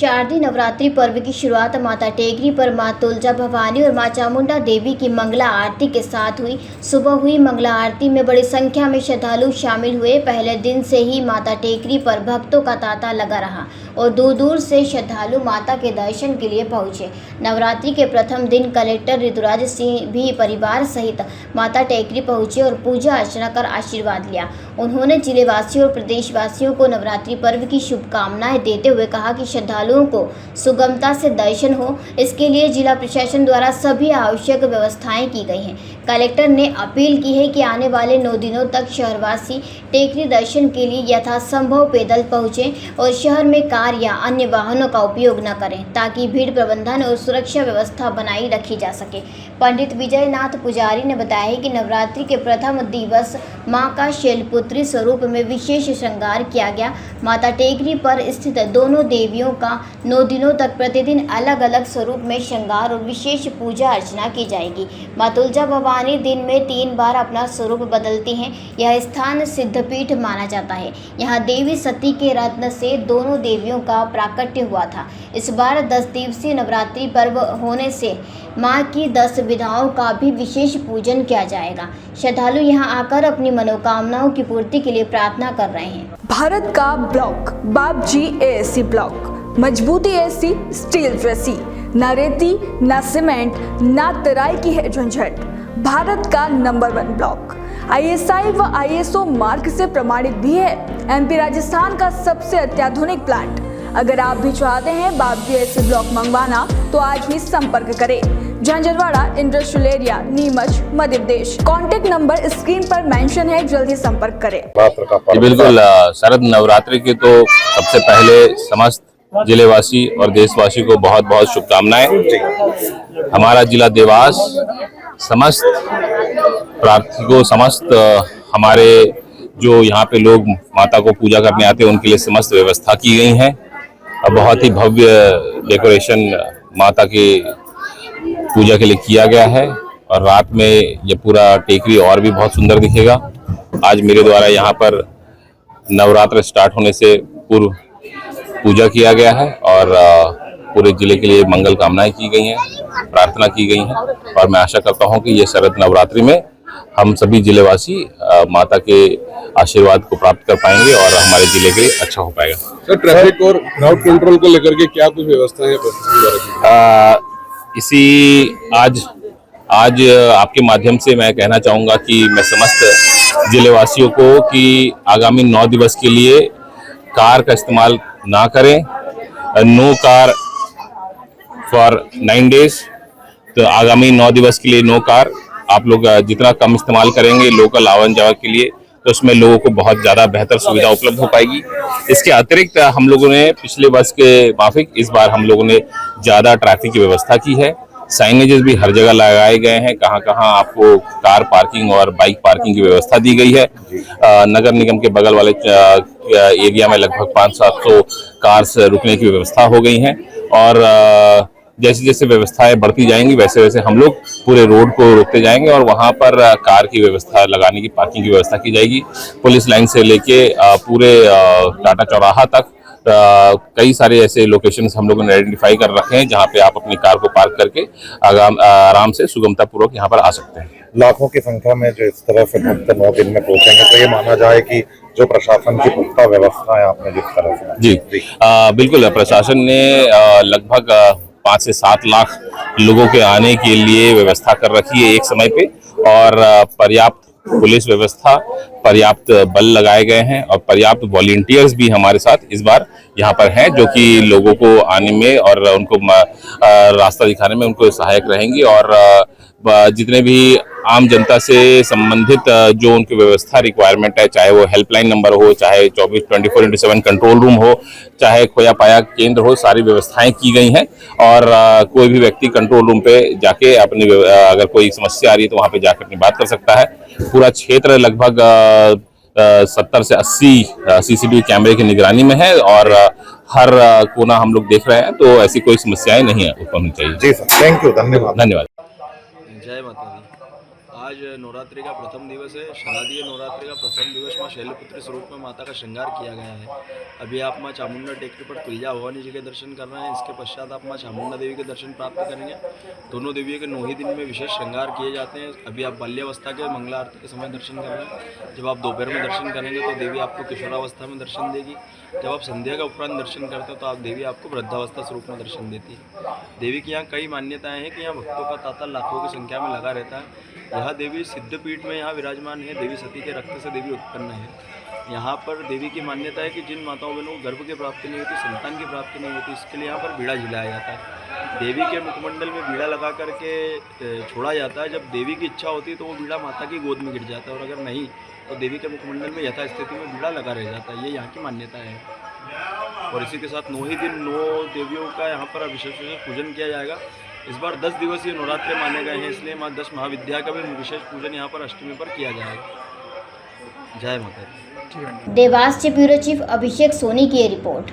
शारदीय नवरात्रि पर्व की शुरुआत माता टेकरी पर मां तुलजा भवानी और मां चामुंडा देवी की मंगला आरती के साथ हुई। सुबह हुई मंगला आरती में बड़ी संख्या में श्रद्धालु शामिल हुए। पहले दिन से ही माता टेकरी पर भक्तों का तांता लगा रहा और दूर दूर से श्रद्धालु माता के दर्शन के लिए पहुंचे। नवरात्रि के प्रथम दिन कलेक्टर ऋतुराज सिंह भी परिवार सहित माता टेकरी पहुंचे और पूजा अर्चना कर आशीर्वाद लिया। उन्होंने जिलेवासियों और प्रदेशवासियों को नवरात्रि पर्व की शुभकामनाएं देते हुए कहा कि श्रद्धालुओं को सुगमता से दर्शन हो, इसके लिए जिला प्रशासन द्वारा सभी आवश्यक व्यवस्थाएं की गई हैं। कलेक्टर ने अपील की है कि आने वाले 9 दिनों तक शहरवासी टेकरी दर्शन के लिए यथासंभव पैदल पहुंचें और शहर में कार या अन्य वाहनों का उपयोग न करें, ताकि भीड़ प्रबंधन और सुरक्षा व्यवस्था बनाई रखी जा सके। पंडित विजय नाथ पुजारी ने बताया कि नवरात्रि के प्रथम दिवस मां का शैलपुत्री स्वरूप में विशेष श्रृंगार किया गया। माता टेकरी पर स्थित दोनों देवियों का 9 दिनों तक प्रतिदिन अलग अलग स्वरूप में श्रृंगार और विशेष पूजा अर्चना की जाएगी। मां तुलजा भवानी दिन में 3 बार अपना स्वरूप बदलती हैं। यह स्थान सिद्धपीठ माना जाता है। यहाँ देवी सती के रत्न से दोनों देवियों का प्राकट्य हुआ था। इस बार 10 दिवसीय नवरात्रि पर्व होने से मां की 10 विधाओं का भी विशेष पूजन किया जाएगा। श्रद्धालु यहाँ आकर अपनी मनोकामनाओं की पूर्ति के लिए प्रार्थना कर रहे हैं। भारत का ब्लॉक बाबजी एएससी ब्लॉक, मजबूती एसी स्टील जैसी, न रेती न सीमेंट न तराई की है झंझट। भारत का नंबर 1 ब्लॉक ISI व ISO मार्क से प्रमाणित भी है। MP राजस्थान का सबसे अत्याधुनिक प्लांट। अगर आप भी चाहते हैं बाबजी एसी ब्लॉक मंगवाना तो आज ही संपर्क करें। Jhanjharwada industrial area, Neemuch, Madhya Pradesh. Contact number screen पर मेंशन है, जल्दी संपर्क करें। बिल्कुल, शरद नवरात्रि के तो सबसे पहले समस्त जिलेवासी और देशवासी को बहुत बहुत शुभकामनाएं। हमारा जिला देवास समस्त प्रार्थी समस्त हमारे जो यहाँ पे लोग माता को पूजा करने आते हैं उनके लिए समस्त व्यवस्था की गई है। बहुत ही भव्य डेकोरेशन माता के पूजा के लिए किया गया है और रात में ये पूरा टेकरी और भी बहुत सुंदर दिखेगा। आज मेरे द्वारा यहाँ पर नवरात्र स्टार्ट होने से पूर्व पूजा किया गया है और पूरे जिले के लिए मंगल कामनाएं की गई हैं, प्रार्थना की गई है और मैं आशा करता हूं कि ये शरद नवरात्रि में हम सभी जिलेवासी माता के आशीर्वाद को प्राप्त कर पाएंगे और हमारे जिले के लिए अच्छा हो पाएगा। सर, ट्रैफिक और क्राउड कंट्रोल को लेकर के क्या कुछ व्यवस्था है? आज आपके माध्यम से मैं कहना चाहूँगा कि मैं समस्त जिलेवासियों को कि आगामी 9 दिवस के लिए कार का इस्तेमाल ना करें। No car for 9 days. तो आगामी 9 दिवस के लिए नो कार। आप लोग जितना कम इस्तेमाल करेंगे लोकल आवन जावन के लिए तो उसमें लोगों को बहुत ज़्यादा बेहतर सुविधा उपलब्ध हो पाएगी। इसके अतिरिक्त हम लोगों ने पिछले वर्ष के माफिक इस बार हम लोगों ने ज़्यादा ट्रैफिक की व्यवस्था की है। साइनेजेस भी हर जगह लगाए गए हैं। कहाँ कहाँ आपको कार पार्किंग और बाइक पार्किंग की व्यवस्था दी गई है। नगर निगम के बगल वाले एरिया में लगभग 500-700 कार्स रुकने की व्यवस्था हो गई हैं और जैसे जैसे व्यवस्थाएं बढ़ती जाएंगी वैसे वैसे हम लोग पूरे रोड को रोकते जाएंगे और वहां पर कार की व्यवस्था लगाने की, पार्किंग की व्यवस्था की जाएगी। पुलिस लाइन से लेके पूरे टाटा चौराहा तक कई सारे ऐसे लोकेशंस हम लोगों ने आइडेंटिफाई कर रखे हैं जहां पे आप अपनी कार को पार्क करके आराम से सुगमता पूर्वक यहाँ पर आ सकते हैं। लाखों की संख्या में जो इस तरह से भक्त 9 दिन में पहुंचेंगे तो ये माना जाए कि जो प्रशासन की पुख्ता व्यवस्था है आपने जिस तरह से जी बिल्कुल, प्रशासन ने लगभग 5 से 7 लाख लोगों के आने के लिए व्यवस्था कर रखी है एक समय पे और पर्याप्त पुलिस व्यवस्था, पर्याप्त बल लगाए गए हैं और पर्याप्त वॉलंटियर्स भी हमारे साथ इस बार यहाँ पर हैं जो कि लोगों को आने में और उनको रास्ता दिखाने में उनको सहायक रहेंगी और जितने भी आम जनता से संबंधित जो उनकी व्यवस्था रिक्वायरमेंट है, चाहे वो हेल्पलाइन नंबर हो, चाहे 24/7 कंट्रोल रूम हो, चाहे खोया पाया केंद्र हो, सारी व्यवस्थाएं की गई हैं और कोई भी व्यक्ति कंट्रोल रूम पे जाके अपनी अगर कोई समस्या आ रही है तो वहाँ पे जाकर अपनी बात कर सकता है। पूरा क्षेत्र लगभग 70 से 80 CCTV कैमरे की निगरानी में है और हर कोना हम लोग देख रहे हैं, तो ऐसी कोई समस्याएं नहीं उत्पन्न होनी चाहिए। जी सर, थैंक यू, धन्यवाद। धन्यवाद। जय माता दी। आज नवरात्रि का प्रथम दिवस है। शारदीय नवरात्रि का प्रथम दिवस माँ शैलपुत्री स्वरूप में माता का श्रृंगार किया गया है। अभी आप माँ चामुंडा टेकरी पर तुलजा भवानी जी के दर्शन कर रहे हैं। इसके पश्चात आप माँ चामुंडा देवी के दर्शन प्राप्त करेंगे। दोनों देवियों के 9 ही दिन में विशेष श्रृंगार किए जाते हैं। अभी आप बाल्यावस्था के मंगला आरती के समय दर्शन कर रहे हैं। जब आप दोपहर में दर्शन करेंगे तो देवी आपको किशोरावस्था में दर्शन देगी। जब आप संध्या का उपरांत दर्शन करते हो तो आप देवी आपको वृद्धावस्था स्वरूप में दर्शन देती है। देवी की यहाँ कई मान्यताएं हैं कि यहाँ भक्तों का तांता लाखों की संख्या में लगा रहता है। यह देवी सिद्धपीठ में यहाँ विराजमान है। देवी सती के रक्त से देवी उत्पन्न है। यहाँ पर देवी की मान्यता है कि जिन माताओं बहनों को गर्भ की प्राप्ति नहीं होती, संतान की प्राप्ति नहीं होती, इसके लिए यहाँ पर बीड़ा झिलाया जाता है। देवी के मुखमंडल में बीड़ा लगा करके छोड़ा जाता है। जब देवी की इच्छा होती है तो वो बीड़ा माता की गोद में गिर जाता है, और अगर नहीं तो देवी के मुखमंडल में यथास्थिति में बीड़ा लगा रह जाता है। ये यहाँ की मान्यता है। और इसी के साथ 9 ही दिन 9 देवियों का यहाँ पर विशेष पूजन किया जाएगा। इस बार 10 दिवसीय नवरात्रि माने गए हैं, इसलिए माँ 10 महाविद्या का भी विशेष पूजन यहाँ पर अष्टमी पर किया जाएगा। जय माता दी। देवास से ब्यूरो चीफ अभिषेक सोनी की ये रिपोर्ट।